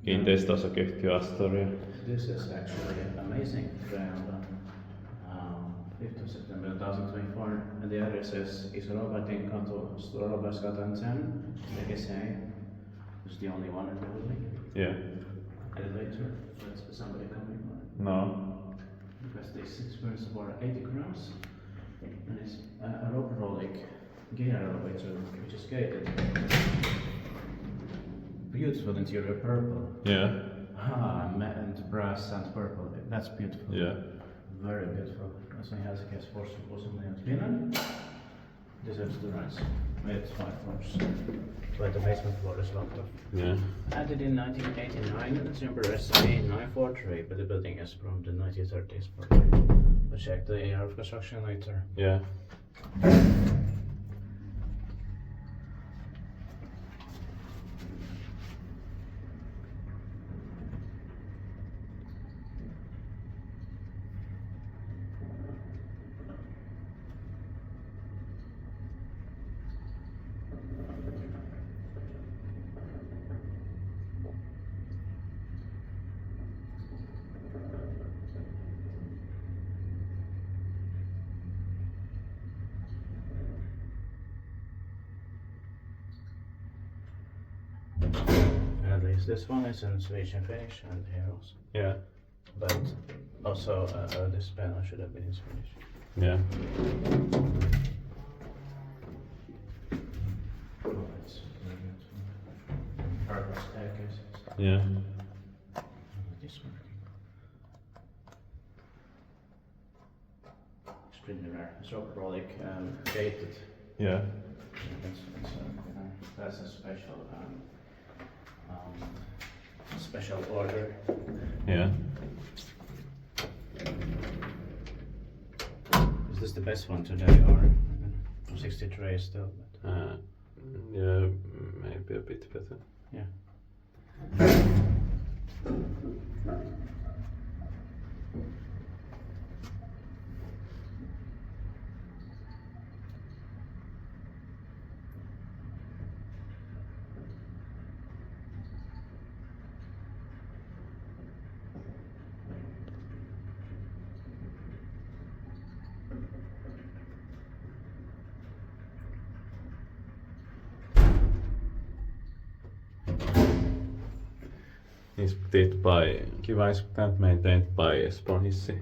Kiinteistöosakeyhtiö Astoria. This is actually amazing. 5th of September 2024, and the address is Iso Roobertinkatu, 10, Geijer-Hissi. It's the only one in the building. Yeah. Elevator. That's somebody coming. No. Because this experience for 80 crowns, and it's a robotic gear elevator, which is gated. Beautiful interior purple. Yeah. And brass and purple. That's beautiful. Yeah. Very beautiful. Also Helsinki has 4 schools in Finland. Deserves the rise. It's 5 floors. But the basement floor is locked off. Yeah. Added in 1989, and it's number SA943, but the building is from the 1930s probably. We'll check the year of construction later. Yeah. At least this one is in Swedish finish, and here also. Yeah. But also this panel should have been in Swedish. Yeah. Oh, it's very beautiful. Purple staircase. Yeah. This working. Extremely rare. It's robotic gated. Yeah. That's a special order. Yeah. Is this the best one today, or 63 is still? Yeah, maybe a bit better. Yeah. Inspected by Kiva Inspectant, maintained by Geijer-Hissi.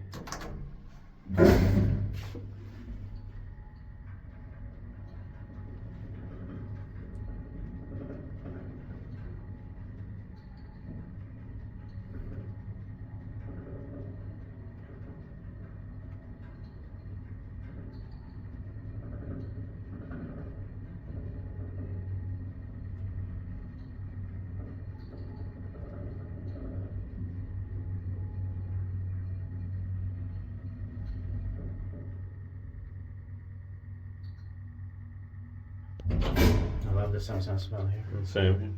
I love the sounds and smell here. Same.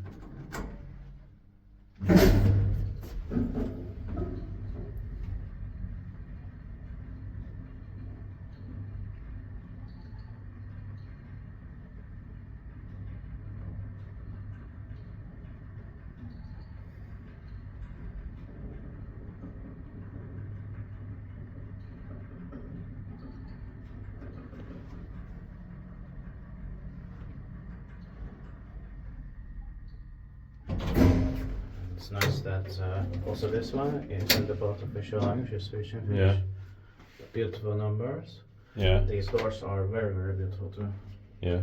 It's nice that also this one is in the both official languages, Swedish and Finnish. Yeah. Beautiful numbers. Yeah. These doors are very, very beautiful too. Yeah.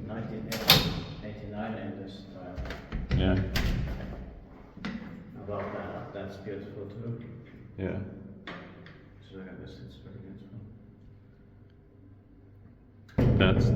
1989 in this style. Yeah. About that, that's beautiful too. Yeah. So look at this, it's very beautiful. That's